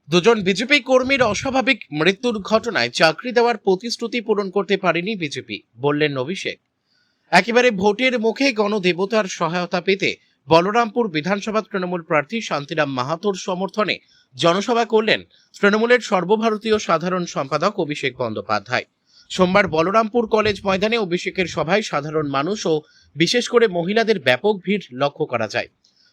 দুজন বিজেপি কর্মীর অস্বাভাবিক মৃত্যুর ঘটনায় চাকরি দেওয়ার প্রতিশ্রুতি পূরণ করতে পারেনি বিজেপি, বললেন অভিষেক। একেবারে ভোটের মুখে গণদেবতার সহায়তা পেতে বলরামপুর বিধানসভা তৃণমূল প্রার্থী শান্তিরাম মাহাতোর সমর্থনে জনসভা করলেন তৃণমূলের সর্বভারতীয় সাধারণ সম্পাদক অভিষেক বন্দ্যোপাধ্যায়। সোমবার বলরামপুর কলেজ ময়দানে অভিষেকের সভায় সাধারণ মানুষ ও বিশেষ করে মহিলাদের ব্যাপক ভিড় লক্ষ্য করা যায়।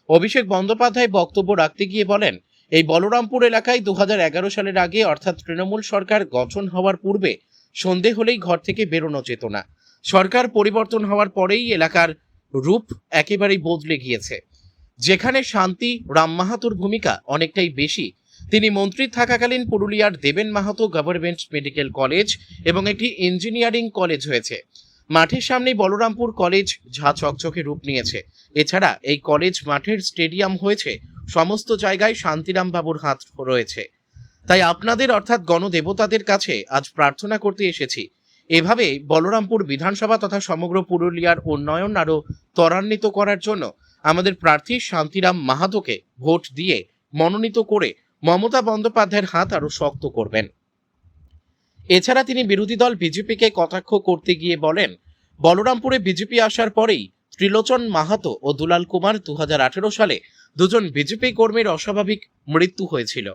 অভিষেক বন্দ্যোপাধ্যায় বক্তব্য রাখতে গিয়ে বলেন, এই বলরামপুর এলাকায় 2011 সালের আগে অর্থাৎ তৃণমূল সরকার গঠন হওয়ার পূর্বে সন্ধে হলেই ঘর থেকে বেরোনো যেত না। সরকার পরিবর্তন হওয়ার পরেই এলাকার রূপ একেবারেই বদলে গিয়েছে। যেখানে শান্তি রাম মাহাতোর ভূমিকা অনেকটাই বেশি। তিনি মন্ত্রী থাকাকালীন পুরুলিয়ার দেবেন মাহাতো গভর্নমেন্ট মেডিকেল কলেজ এবং একটি ইঞ্জিনিয়ারিং কলেজ হয়েছে। মাঠের সামনেই বলরামপুর কলেজ ঝা চকচকে রূপ নিয়েছে। এছাড়া এই কলেজ মাঠের স্টেডিয়াম হয়েছে। সমস্ত জায়গায় শান্তিরাম বাবুর হাত রয়েছে। তাই আপনাদের অর্থাৎ গণদেবতাদের কাছে আজ প্রার্থনা করতে এসেছি, এভাবে বলরামপুর বিধানসভা তথা সমগ্র পুরুলিয়ার উন্নয়ন আরও ত্বরান্বিত করার জন্য আমাদের প্রার্থী শান্তিরাম মাহাতোকে ভোট দিয়ে মনোনীত করে মমতা বন্দ্যোপাধ্যায়ের হাত আরও শক্ত করবেন। এছাড়া তিনি বিরোধী দল বিজেপিকে কটাক্ষ করতে গিয়ে বলেন, বলরামপুরে বিজেপি আসার পরেই ত্রিলোচন মাহাতো ও দুলাল কুমার 2018 সালে দুজন বিজেপি কর্মীর অস্বাভাবিক মৃত্যু হয়েছিল।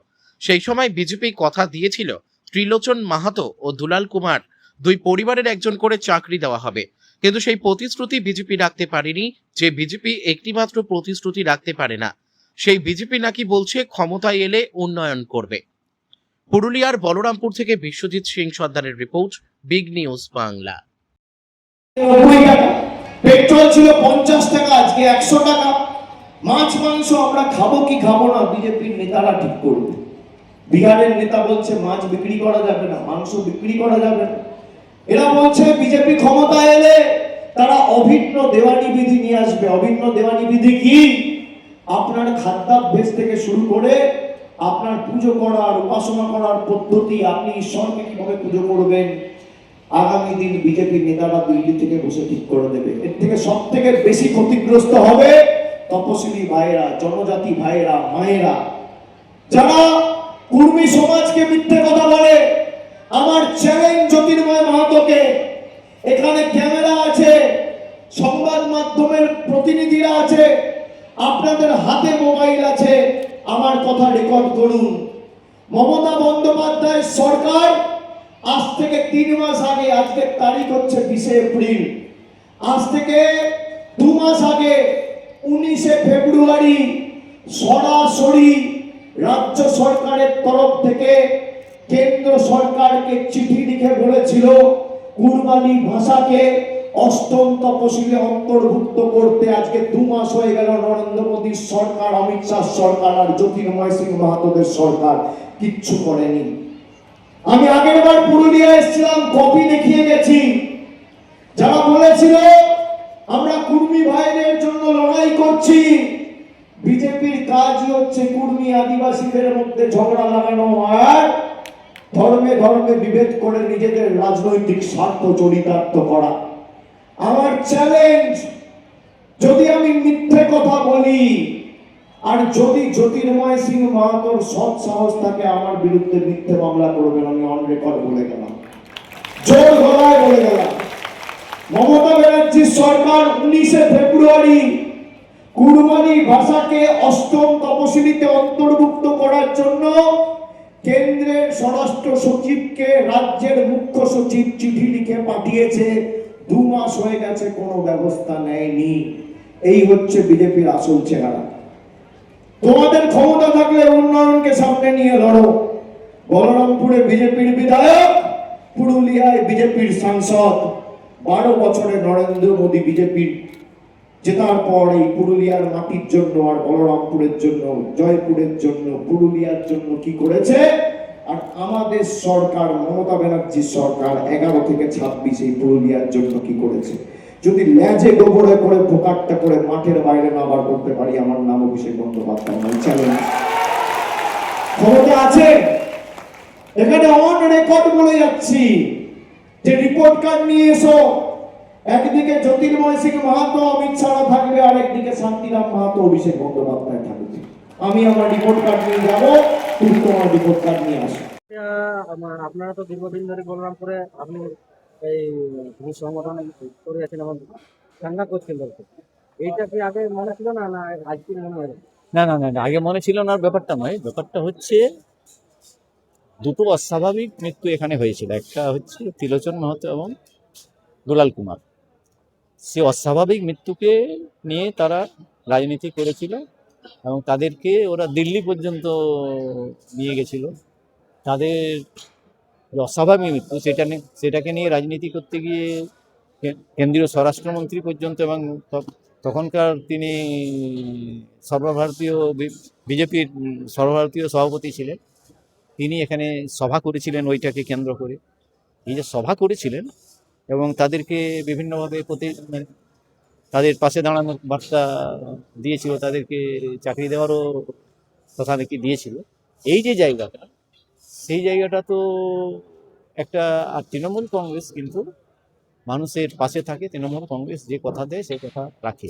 সেই সময় বিজেপি কথা দিয়েছিল ত্রিলোচন মাহাতো ও দুলাল কুমার দুই পরিবারের একজন করে চাকরি দেওয়া হবে, কিন্তু সেই প্রতিশ্রুতি বিজেপি রাখতে পারেনি। যে বিজেপি একটিমাত্র প্রতিশ্রুতি রাখতে পারে না, সেই বিজেপি নাকি বলছে ক্ষমতায় এলে উন্নয়ন করবে। পুরুলিয়ার বলরামপুর থেকে বিশ্বজিৎ সিং সর্দারের report, big news Bangla. Petrol ছিল 50 টাকা, আজকে 100 টাকা। মাছ মাংস আমরা খাবো কি খাবো না বিজেপির নেতারা ঠিক করবে। বিহারের নেতা বলছে মাছ বিক্রি করা যাবে না, মাংস বিক্রি করা যাবে না। এরা বলছে বিজেপি ক্ষমতায় এলে তারা অভিন্ন দেওয়ানি বিধি নিয়ে আসবে। অভিন্ন দেওয়ানি বিধি কি? আপনার খাদ্যাভ্যাস থেকে শুরু করে আপনার পুজো করার উপাসনা করার পদ্ধতি, আপনি ঈশ্বরকে কিভাবে পুজো করবেন, আগামী দিন বিজেপির নেতারা দিল্লি থেকে বসে ঠিক করে দেবে। এর থেকে সব থেকে বেশি ক্ষতিগ্রস্ত হবে তপশিলি ভাইরা, জনজাতি ভাইরা, মায়েরা, যারা কুর্মী সমাজকে মিথ্যে কথা বলে। আমার চ্যালেঞ্জ জ্যোতির্ময় মাহাতোকে, এখানে ক্যামেরা আছে, সংবাদ মাধ্যমের প্রতিনিধিরা আছে, আপনাদের হাতে মোবাইল আছে, আমার কথা রেকর্ড করুন। মমতা বন্দ্যোপাধ্যায় সরকার আজ থেকে 3 মাস আগে, আজকের তারিখ হচ্ছে 20 এপ্রিল, আজ থেকে 2 মাস আগে 19 ফেব্রুয়ারি সরাসরি রাজ্য সরকারের তরফ থেকে কেন্দ্র সরকারকে চিঠি লিখে বলেছিল কুরবানি ভাষাকে অষ্টম তপশিলে অন্তর্ভুক্ত করতে। আজকে 2 মাস হয়ে গেল, নরেন্দ্র মোদীর সরকার, অমিত শাহ সরকার আর জ্যোতির্ময় সিং মাহাতোদের সরকার কিচ্ছু করেনি। আমি আগের বার পুরুলিয়া এসেছিলাম, কপি দেখিয়ে গেছি। যারা বলেছিল আমরা কুর্মী ভাইদের জন্য লড়াই করছি, বিজেপির কাজই হচ্ছে কুর্মী আদিবাসীদের মধ্যে ঝগড়া লাগানো আর ধর্মে ধর্মে বিভেদ করে নিজেদের রাজনৈতিক স্বার্থ চরিতার্থ করা। আমার চ্যালেঞ্জ, যদি আমি মিথ্যে কথা বলি আর যদি জ্যোতির্ময় সিং মাহাতোর সৎ সাহস থাকে আমার বিরুদ্ধে মিথ্যে মামলা করবেন, আমি অন রেকর্ড বলে গেলাম, জোর গলায় বলে গেলাম। মমতা ব্যানার্জির সরকার 19 ফেব্রুয়ারি কুরবানি ভাষাকে অষ্টম তপশিলিতে অন্তর্ভুক্ত করার জন্য কেন্দ্রের স্বরাষ্ট্র সচিবকে রাজ্যের মুখ্য সচিব চিঠি লিখে পাঠিয়েছে। 2 মাস হয়ে গেছে, কোনো ব্যবস্থা নেয়নি। এই হচ্ছে বিজেপির আসল চেহারা। তোমাদের ক্ষমতা থাকলে উন্নয়নকে সামনে নিয়ে লড়ো। বলরামপুরে বিজেপির বিধায়ক, পুরুলিয়ায় বিজেপির সাংসদ। 12 বছরে নরেন্দ্র মোদী বিজেপির জেতার পর এই পুরুলিয়ার মাটির জন্য আর বলরামপুরের জন্য, জয়পুরের জন্য, পুরুলিয়ার জন্য কি করেছে, আর আমাদের সরকার মমতা ব্যানার্জির সরকার 11 থেকে 26 এই পুরুলিয়ার জন্য কি করেছে। যদি লেজে গোবরে করে পোকাটটা করে মাঠের বাইরে না বার করতে পারি, আমার নাম অভিষেক বন্দ্যোপাধ্যায় নয়। চ্যালেঞ্জ, ক্ষমতা আছে, এখানে অন রেকর্ড বলে যাচ্ছি যে রিপোর্ট কার্ড নিয়ে এসো। একদিকে জ্যোতির্ময় সিং মাহাতো, অমিত শাহ থাকবে, আর একদিকে শান্তিরাম মাহাতো, অভিষেক বন্দ্যোপাধ্যায় থাকবে। আমি আমার রিপোর্ট কার্ড নিয়ে যাবো। তুমি তোমার রিপোর্ট কার্ড নিয়ে আসো। আপনারা তো দীর্ঘদিন ধরে বলরামপুরে আপনি এই ভূ সংগঠন করে আছেন এবং চাঙ্গা করছেন বলতে, এইটা কি আগে মনে ছিল না, না আজকে মনে হয়? না না না না, আগে মনে ছিল না, ব্যাপারটা নয়। ব্যাপারটা হচ্ছে দুটো অস্বাভাবিক মৃত্যু এখানে হয়েছিল। একটা হচ্ছে ত্রিলোচন মাহাতো এবং দুলাল কুমার। সে অস্বাভাবিক মৃত্যুকে নিয়ে তারা রাজনীতি করেছিল এবং তাদেরকে ওরা দিল্লি পর্যন্ত নিয়ে গেছিল। তাদের যে অস্বাভাবিক মৃত্যু সেটাকে নিয়ে রাজনীতি করতে গিয়ে কেন্দ্রীয় স্বরাষ্ট্রমন্ত্রী পর্যন্ত এবং তখনকার তিনি সর্বভারতীয় বিজেপির সর্বভারতীয় সভাপতি ছিলেন, তিনি এখানে সভা করেছিলেন ওইটাকে কেন্দ্র করে। এই যে সভা করেছিলেন এবং তাদেরকে বিভিন্নভাবে মানে তাদের পাশে দাঁড়ানোর বার্তা দিয়েছিল, তাদেরকে চাকরি দেওয়ারও কথা নাকি দিয়েছিল। এই যে জায়গাটা, সেই জায়গাটা তো একটা, আর তৃণমূল কংগ্রেস কিন্তু মানুষের পাশে থাকে। তৃণমূল কংগ্রেস যে কথা দেয় সেই কথা রাখে।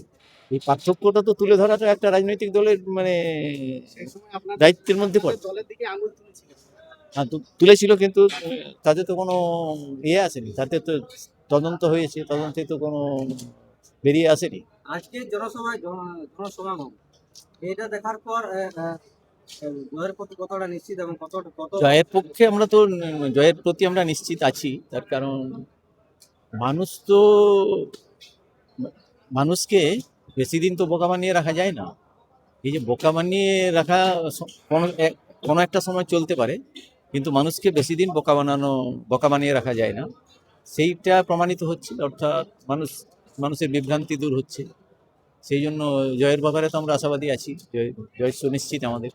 এই পার্থক্যটা তো তুলে ধরাটা একটা রাজনৈতিক দলের মানে দায়িত্বের মধ্যে পড়ে। দলের দিকে আঙুল তুলেছিলেন। হ্যাঁ, তুলেছিল, কিন্তু তাতে তো কোনো ইয়ে আসেনি। তাতে তো তদন্ত হয়েছে, তদন্তে তো কোনো বেরিয়ে আসেনি। আজকে জনসমাগম, এটা দেখার পর জয়ের প্রতি কতটা নিশ্চিত এবং কত জয়ের পক্ষে আমরা তো জয়ের প্রতি আমরা নিশ্চিত আছি। তার কারণ মানুষ তো, মানুষকে বেশি দিন তো বোকা বানিয়ে রাখা যায় না। এই যে বোকা বানিয়ে রাখা কোনো একটা সময় চলতে পারে, কিন্তু মানুষকে বেশি দিন বোকা বানিয়ে রাখা যায় না। সেইটা প্রমাণিত হচ্ছে, অর্থাৎ মানুষের বিভ্রান্তি দূর হচ্ছে। সেই জন্য জয়ের ব্যাপারে তো আমরা আশাবাদী আছি। জয় সুনিশ্চিত আমাদের।